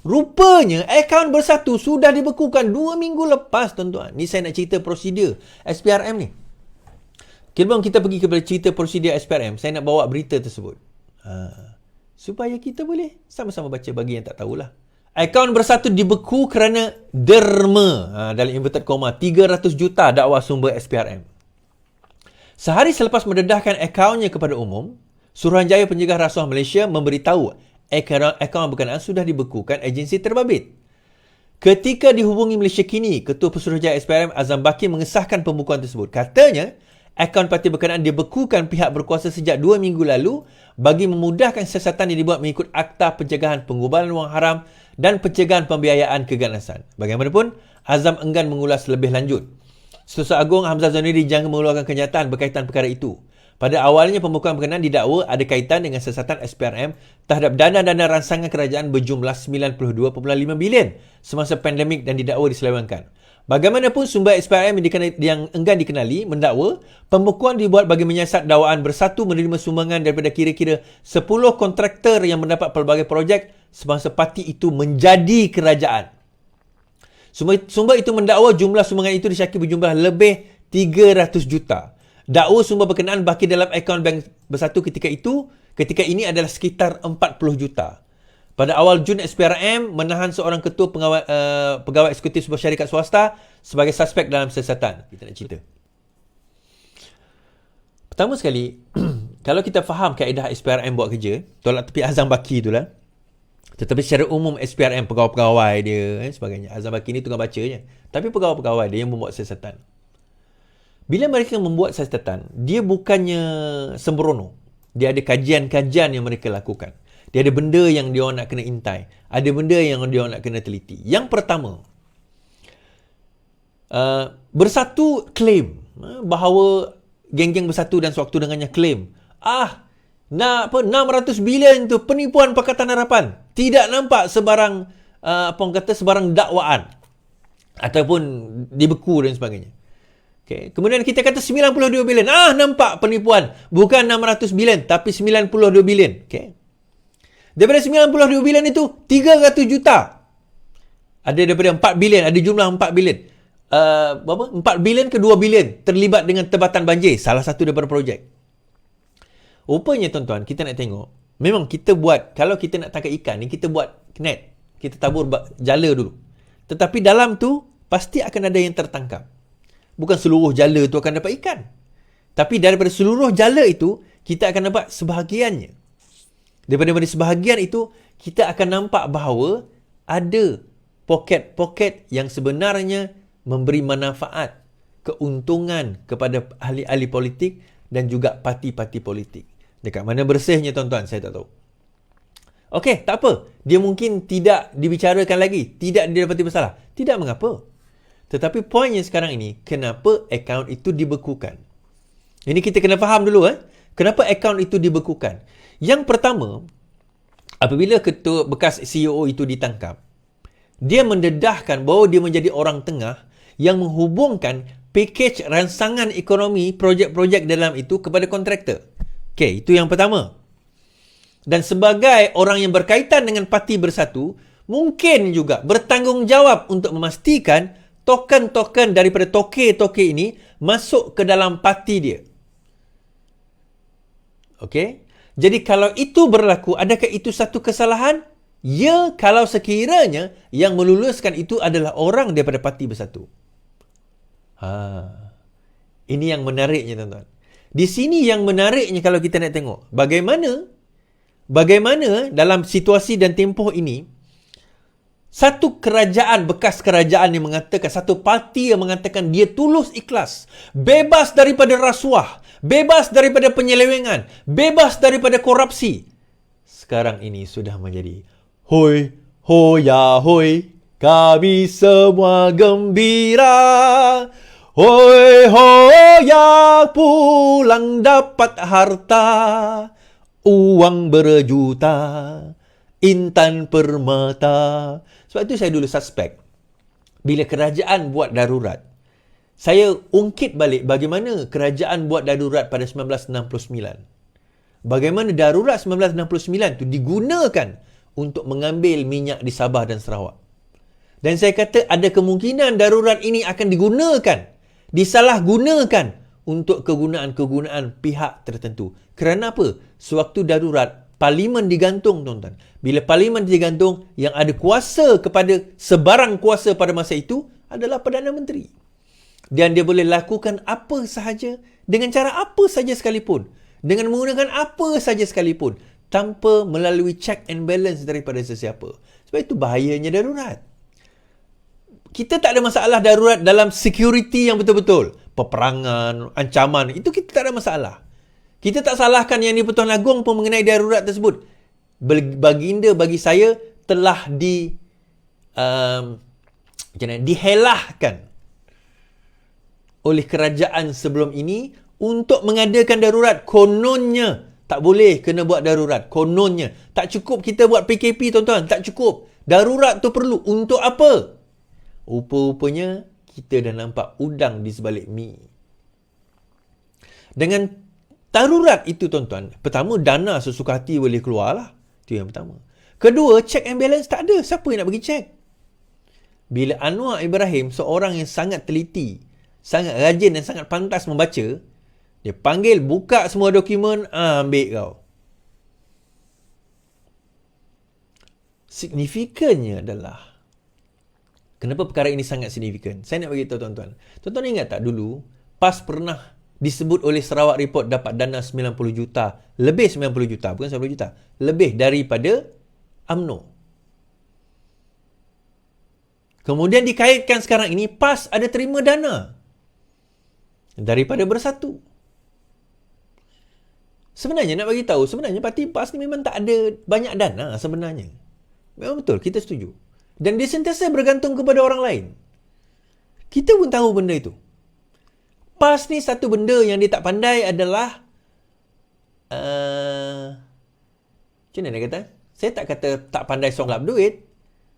Rupanya akaun Bersatu sudah dibekukan 2 minggu lepas, tuan-tuan. Ni saya nak cerita prosedur SPRM ni. Sebelum kita pergi kepada cerita prosedur SPRM, saya nak bawa berita tersebut. Supaya kita boleh sama-sama baca bagi yang tak tahulah. Akaun Bersatu dibeku kerana derma, dalam inverted comma, 300 juta dakwa sumber SPRM. Sehari selepas mendedahkan akaunnya kepada umum, Suruhanjaya Pencegah Rasuah Malaysia memberitahu akaun berkenaan sudah dibekukan agensi terbabit. Ketika dihubungi Malaysia Kini, Ketua Pesuruhjaya SPRM Azam Baki mengesahkan pembukuan tersebut. Katanya, akaun parti berkenaan dibekukan pihak berkuasa sejak 2 minggu lalu bagi memudahkan siasatan yang dibuat mengikut Akta Pencegahan Penggubaran Wang Haram dan Pencegahan Pembiayaan Keganasan. Bagaimanapun, Azam enggan mengulas lebih lanjut. Setiausaha Agung Hamzah Zainuri dijangka mengeluarkan kenyataan berkaitan perkara itu. Pada awalnya, pembukaan berkenaan didakwa ada kaitan dengan siasatan SPRM terhadap dana-dana ransangan kerajaan berjumlah 92.5 bilion semasa pandemik dan didakwa diselewengkan. Bagaimanapun, sumber SPRM yang enggan dikenali mendakwa pembukuan dibuat bagi menyiasat dakwaan Bersatu menerima sumbangan daripada kira-kira 10 kontraktor yang mendapat pelbagai projek semasa parti itu menjadi kerajaan. Sumber itu mendakwa jumlah sumbangan itu disyaki berjumlah lebih 300 juta. Dakwa sumber berkenaan baki dalam akaun bank Bersatu ketika ini adalah sekitar 40 juta. Pada awal Jun, SPRM menahan seorang ketua pegawai eksekutif sebuah syarikat swasta sebagai suspek dalam siasatan. Kita nak cerita. Pertama sekali, kalau kita faham kaedah SPRM buat kerja, tolak tepi Azam Baki itulah. Tetapi secara umum SPRM, pegawai-pegawai dia sebagainya. Azam Baki ni tukang bacanya. Tapi pegawai-pegawai dia yang membuat siasatan. Bila mereka membuat siasatan, dia bukannya sembrono. Dia ada kajian-kajian yang mereka lakukan. Dia ada benda yang dia nak kena intai. Ada benda yang dia nak kena teliti. Yang pertama, Bersatu claim bahawa geng-geng Bersatu dan sewaktu dengannya claim 600 bilion tu penipuan Pakatan Harapan. Tidak nampak sebarang sebarang dakwaan ataupun dibeku dan sebagainya. Okay. Kemudian kita kata 92 bilion. Nampak penipuan. Bukan 600 bilion tapi 92 bilion. Okay. Daripada 92 bilion itu 300 juta. Ada daripada 4 bilion, ada jumlah 4 bilion. 4 bilion ke 2 bilion terlibat dengan tebatan banjir, salah satu daripada projek. Rupanya tuan-tuan, kita nak tengok, memang kita buat, kalau kita nak tangkap ikan ni, kita buat net. Kita tabur jala dulu. Tetapi dalam tu pasti akan ada yang tertangkap. Bukan seluruh jala tu akan dapat ikan. Tapi daripada seluruh jala itu, kita akan dapat sebahagiannya. Daripada sebahagian itu, kita akan nampak bahawa ada poket-poket yang sebenarnya memberi manfaat, keuntungan kepada ahli-ahli politik dan juga parti-parti politik. Dekat mana bersihnya tuan-tuan, saya tak tahu. Okey, tak apa. Dia mungkin tidak dibicarakan lagi. Tidak didapati bersalah. Tidak mengapa. Tetapi poinnya sekarang ini, kenapa akaun itu dibekukan? Ini kita kena faham dulu. Kenapa akaun itu dibekukan? Yang pertama, apabila ketua bekas CEO itu ditangkap, dia mendedahkan bahawa dia menjadi orang tengah yang menghubungkan pakej ransangan ekonomi projek-projek dalam itu kepada kontraktor. Okey, itu yang pertama. Dan sebagai orang yang berkaitan dengan Parti Bersatu, mungkin juga bertanggungjawab untuk memastikan token-token daripada toke-toke ini masuk ke dalam parti dia. Okey? Jadi kalau itu berlaku, adakah itu satu kesalahan? Ya, kalau sekiranya yang meluluskan itu adalah orang daripada Parti Bersatu. Ini yang menariknya, tuan-tuan. Di sini yang menariknya kalau kita nak tengok. Bagaimana dalam situasi dan tempoh ini, satu kerajaan, bekas kerajaan yang mengatakan, satu parti yang mengatakan dia tulus ikhlas, bebas daripada rasuah, bebas daripada penyelewengan, bebas daripada korupsi. Sekarang ini sudah menjadi hoi, hoya, hoi, kami semua gembira. Hoi, hoya, pulang dapat harta, uang berjuta, intan permata. Sebab itu saya dulu suspek. Bila kerajaan buat darurat, saya ungkit balik bagaimana kerajaan buat darurat pada 1969. Bagaimana darurat 1969 itu digunakan untuk mengambil minyak di Sabah dan Sarawak. Dan saya kata ada kemungkinan darurat ini akan disalahgunakan untuk kegunaan-kegunaan pihak tertentu. Kerana apa? Sewaktu darurat, Parlimen digantung, tuan-tuan. Bila Parlimen digantung, yang ada kuasa kepada sebarang kuasa pada masa itu adalah Perdana Menteri. Dan dia boleh lakukan apa sahaja, dengan cara apa saja sekalipun, dengan menggunakan apa saja sekalipun, tanpa melalui check and balance daripada sesiapa. Sebab itu bahayanya darurat. Kita tak ada masalah darurat dalam security yang betul-betul. Peperangan, ancaman, itu kita tak ada masalah. Kita tak salahkan Yang di-Pertuan Agong pun mengenai darurat tersebut. Baginda bagi saya telah dihelahkan oleh kerajaan sebelum ini untuk mengadakan darurat. Kononnya tak boleh kena buat darurat. Kononnya. Tak cukup kita buat PKP, tuan-tuan. Tak cukup. Darurat tu perlu. Untuk apa? Rupa-rupanya kita dah nampak udang di sebalik mi. Dengan darurat itu, tuan-tuan, pertama, dana sesuka hati boleh keluar lah. Itu yang pertama. Kedua, check and balance tak ada. Siapa yang nak bagi check? Bila Anwar Ibrahim, seorang yang sangat teliti, sangat rajin dan sangat pantas membaca, dia panggil, buka semua dokumen, ambil kau. Signifikannya adalah, kenapa perkara ini sangat signifikan? Saya nak beritahu tuan-tuan. Tuan-tuan ingat tak dulu, PAS pernah disebut oleh Sarawak Report dapat dana 90 juta. Lebih 90 juta. Bukan 90 juta. Lebih daripada UMNO. Kemudian dikaitkan sekarang ini, PAS ada terima dana daripada Bersatu. Sebenarnya nak bagi tahu, sebenarnya parti PAS ni memang tak ada banyak dana sebenarnya. Memang betul, kita setuju. Dan dia sentiasa bergantung kepada orang lain. Kita pun tahu benda itu. PAS ni satu benda yang dia tak pandai adalah macam mana dia kata? Saya tak kata tak pandai songlap duit.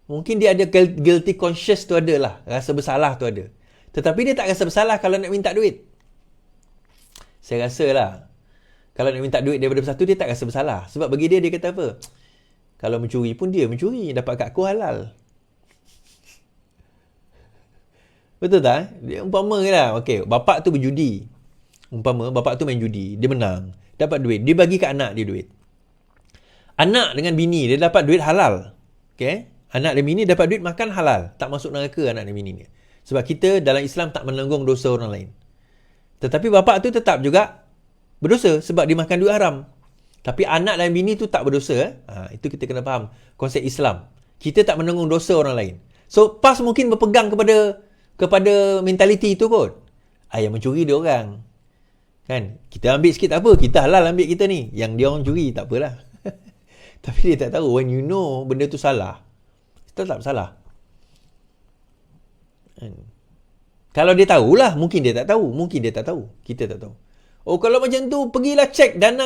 Mungkin dia ada guilty conscious tu ada lah. Rasa bersalah tu ada. Tetapi dia tak rasa bersalah kalau nak minta duit. Saya rasa lah. Kalau nak minta duit daripada Bersatu, dia tak rasa bersalah. Sebab bagi dia, dia kata apa? Kalau mencuri pun dia mencuri. Dapat kat aku halal. Betul tak? Dia umpama lah. Okay, bapak tu berjudi. Umpama bapak tu main judi. Dia menang. Dapat duit. Dia bagi kat anak dia duit. Anak dengan bini dia dapat duit halal. Okay? Anak dan bini dapat duit makan halal. Tak masuk neraka anak dan bini ni. Sebab kita dalam Islam tak menanggung dosa orang lain. Tetapi bapak tu tetap juga berdosa sebab dia makan duit haram. Tapi anak dan bini tu tak berdosa. Itu kita kena faham. Konsep Islam. Kita tak menanggung dosa orang lain. So, PAS mungkin berpegang kepada mentaliti itu kot. Yang mencuri dia orang. Kan? Kita ambil sikit tak apa. Kita halal ambil kita ni. Yang dia orang curi tak apalah. Tapi dia tak tahu. When you know benda tu salah, tetap salah. Kalau dia tahulah, mungkin dia tak tahu. Mungkin dia tak tahu. Kita tak tahu. Oh, kalau macam tu, pergilah cek dana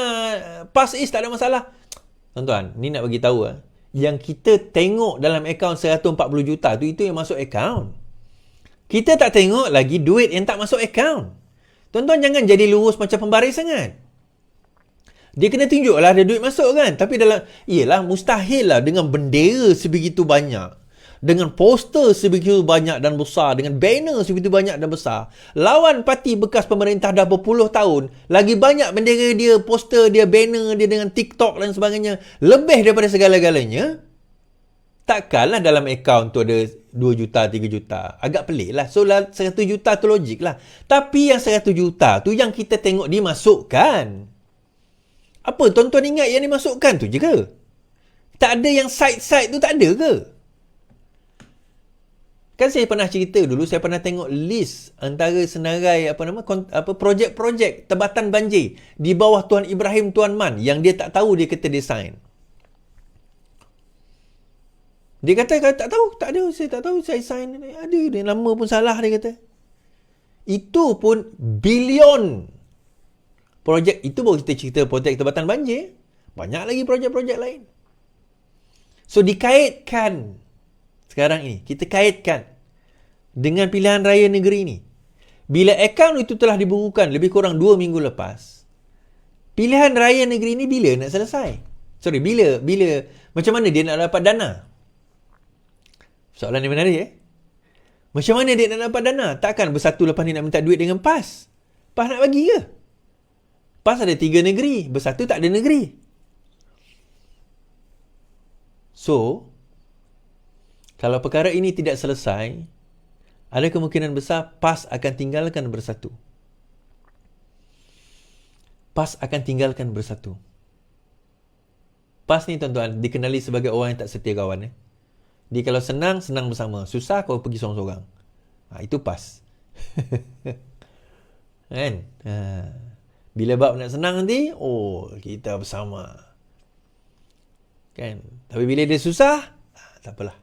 PAS is, tak ada masalah. Tuan-tuan, ni nak bagi tahu yang kita tengok dalam akaun 140 juta tu, itu yang masuk akaun. Kita tak tengok lagi duit yang tak masuk akaun. Tuan-tuan jangan jadi lurus macam pembaris sangat. Dia kena tunjuk lah ada duit masuk kan. Tapi yelah, mustahil lah dengan bendera sebegitu banyak, dengan poster sebegitu banyak dan besar, dengan banner sebegitu banyak dan besar, lawan parti bekas pemerintah dah berpuluh tahun, lagi banyak bendera dia, poster dia, banner dia dengan TikTok dan sebagainya, lebih daripada segala-galanya. Takkanlah dalam akaun tu ada 2 juta, 3 juta. Agak pelik lah. So, 100 juta tu logik lah. Tapi yang 100 juta tu yang kita tengok dimasukkan. Apa? Tuan-tuan ingat yang dimasukkan tu je ke? Tak ada yang side-side tu, tak ada ke? Kan saya pernah cerita dulu, saya pernah tengok list antara senarai projek-projek tebatan banjir di bawah Tuan Ibrahim Tuan Man yang dia tak tahu, dia kata dia sign. Dia kata tak tahu, tak ada, saya tak tahu, saya sign. Ada, dia nama pun salah, dia kata. Itu pun bilion. Projek itu baru kita cerita projek tebatan banjir. Banyak lagi projek-projek lain. So dikaitkan sekarang ini, kita kaitkan dengan pilihan raya negeri ini. Bila akaun itu telah dibukukan lebih kurang 2 minggu lepas, pilihan raya negeri ini bila nak selesai? bila macam mana dia nak dapat dana? Soalan yang menarik Macam mana dia nak dapat dana? Takkan Bersatu lepas ni nak minta duit dengan PAS? PAS nak bagi ke? PAS ada 3 negeri, Bersatu tak ada negeri. So, kalau perkara ini tidak selesai, ada kemungkinan besar PAS akan tinggalkan Bersatu. PAS akan tinggalkan Bersatu. PAS ni tuan-tuan dikenali sebagai orang yang tak setia kawan. Dia kalau senang bersama. Susah kau pergi seorang-seorang. Itu PAS. Kan? Bila bab nak senang nanti, kita bersama. Kan? Tapi bila dia susah, tak apalah.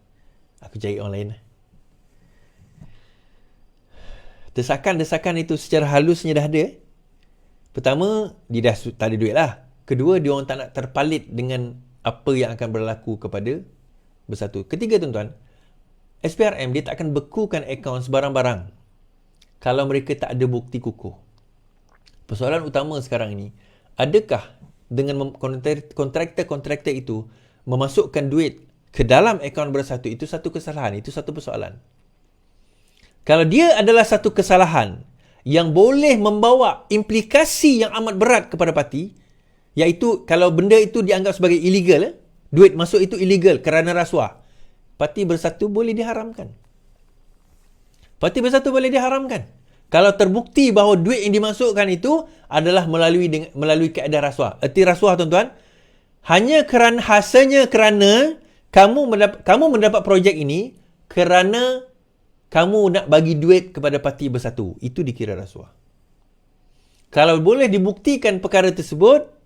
Aku cari orang lain. Desakan-desakan itu secara halusnya dah ada. Pertama, dia dah tak ada duit lah. Kedua, dia orang tak nak terpalit dengan apa yang akan berlaku kepada Bersatu. Ketiga, tuan-tuan, SPRM dia tak akan bekukan akaun sebarang-barang kalau mereka tak ada bukti kukuh. Persoalan utama sekarang ini, adakah dengan kontraktor itu memasukkan duit ke dalam akaun Bersatu itu satu kesalahan? Itu satu persoalan. Kalau dia adalah satu kesalahan yang boleh membawa implikasi yang amat berat kepada parti, iaitu kalau benda itu dianggap sebagai illegal, duit masuk itu illegal kerana rasuah, Parti Bersatu boleh diharamkan. Parti Bersatu boleh diharamkan kalau terbukti bahawa duit yang dimasukkan itu adalah melalui kaedah rasuah. Erti rasuah, tuan-tuan, hasilnya kerana kamu mendapat projek ini kerana kamu nak bagi duit kepada Parti Bersatu. Itu dikira rasuah. Kalau boleh dibuktikan perkara tersebut,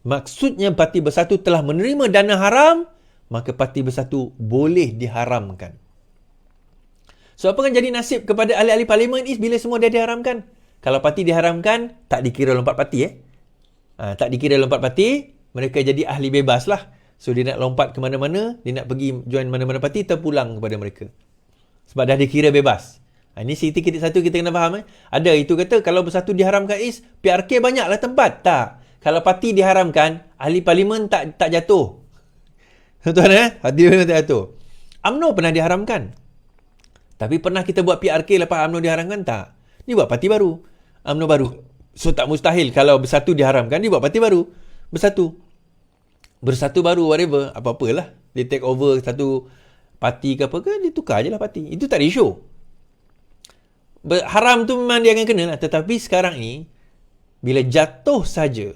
maksudnya Parti Bersatu telah menerima dana haram, maka Parti Bersatu boleh diharamkan. So, apa akan jadi nasib kepada ahli-ahli parlimen is bila semua dah diharamkan? Kalau parti diharamkan, tak dikira lompat parti. Tak dikira lompat parti, mereka jadi ahli bebas lah. So, dia nak lompat ke mana-mana, dia nak pergi join mana-mana parti, terpulang kepada mereka. Sebab dah dikira bebas. Ini satu kita kena faham. Ada itu kata, kalau Bersatu diharamkan is, PRK banyaklah tempat. Tak. Kalau parti diharamkan, ahli parlimen tak jatuh. Tuan-tuan, ahli parlimen tak jatuh. UMNO pernah diharamkan. Tapi pernah kita buat PRK lepas UMNO diharamkan? Tak. Ni buat parti baru. UMNO baru. So, tak mustahil kalau Bersatu diharamkan, dia buat parti baru. Bersatu baru, whatever. Apa-apalah. Dia take over satu parti ke apa ke, dia tukar je lah parti. Itu tak ada isu. Haram tu memang dia akan kena lah. Tetapi sekarang ni, bila jatuh saja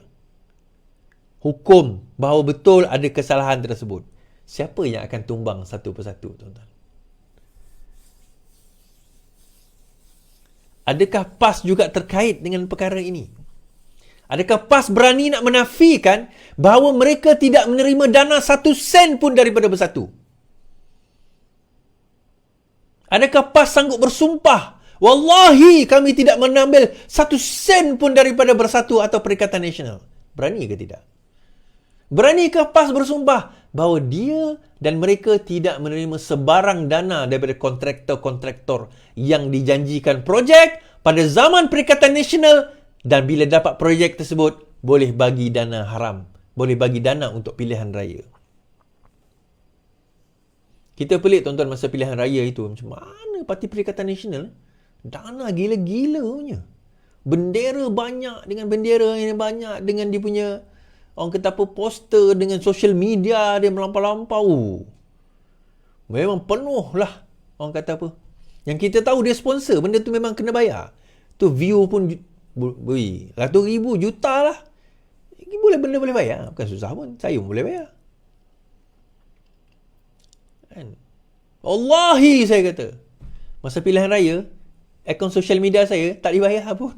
hukum bahawa betul ada kesalahan tersebut, siapa yang akan tumbang satu persatu, tuan-tuan? Adakah PAS juga terkait dengan perkara ini? Adakah PAS berani nak menafikan bahawa mereka tidak menerima dana 1 sen pun daripada Bersatu? Adakah PAS sanggup bersumpah, wallahi kami tidak mengambil 1 sen pun daripada Bersatu atau Perikatan Nasional? Berani ke tidak? Beranikah PAS bersumpah bahawa dia dan mereka tidak menerima sebarang dana daripada kontraktor-kontraktor yang dijanjikan projek pada zaman Perikatan Nasional, dan bila dapat projek tersebut boleh bagi dana haram, boleh bagi dana untuk pilihan raya? Kita pelik, tuan-tuan, masa pilihan raya itu, macam mana Parti Perikatan Nasional dana gila-gila punya. Bendera banyak dengan bendera yang banyak dengan dia punya, orang kata apa, poster dengan social media dia melampau-lampau. Memang penuh lah, orang kata apa. Yang kita tahu dia sponsor, benda tu memang kena bayar. Tu view pun ratus ribu, juta lah. Benda boleh bayar, bukan susah pun. Saya pun boleh bayar. Kan? Wallahi saya kata, masa pilihan raya, akaun social media saya tak dibayar pun.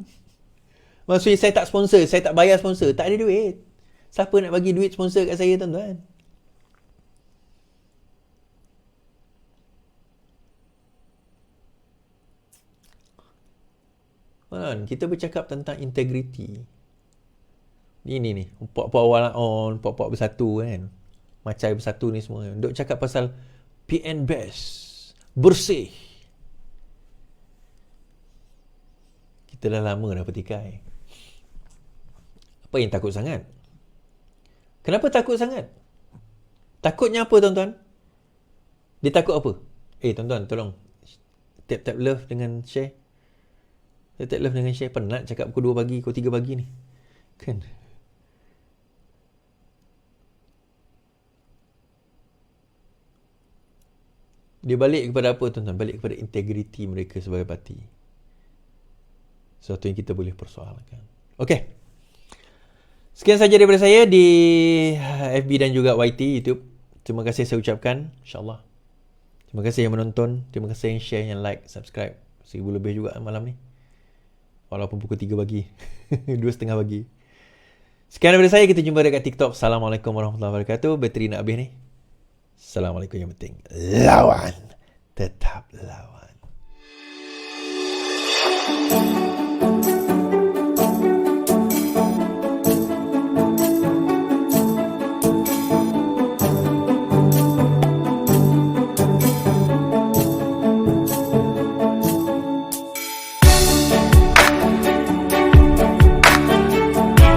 Maksudnya saya tak sponsor, saya tak bayar sponsor, tak ada duit. Siapa nak bagi duit sponsor kat saya, tuan-tuan? Kita bercakap tentang integriti. Ini ni, puak-puak awal on, puak-puak Bersatu kan. Macai Bersatu ni semua. Duk cakap pasal PN best, bersih. Kita dah lama dah petikai. Apa yang takut sangat? Kenapa takut sangat? Takutnya apa tuan-tuan? Dia takut apa? Tuan-tuan, tolong tap love dengan share. Tap love dengan share. Penat cakap pukul 2 pagi, pukul 3 pagi ni. Kan? Dia balik kepada apa tuan-tuan? Balik kepada integriti mereka sebagai parti. Sesuatu yang kita boleh persoalkan. Okey. Sekian saja daripada saya di FB dan juga YT, YouTube. Terima kasih saya ucapkan. InsyaAllah. Terima kasih yang menonton. Terima kasih yang share, yang like, subscribe. 1000 lebih juga malam ni. Walaupun pukul 3 pagi. 2:30 pagi. Sekian daripada saya. Kita jumpa dekat TikTok. Assalamualaikum warahmatullahi wabarakatuh. Bateri nak habis ni. Assalamualaikum, yang penting lawan. Tetap lawan.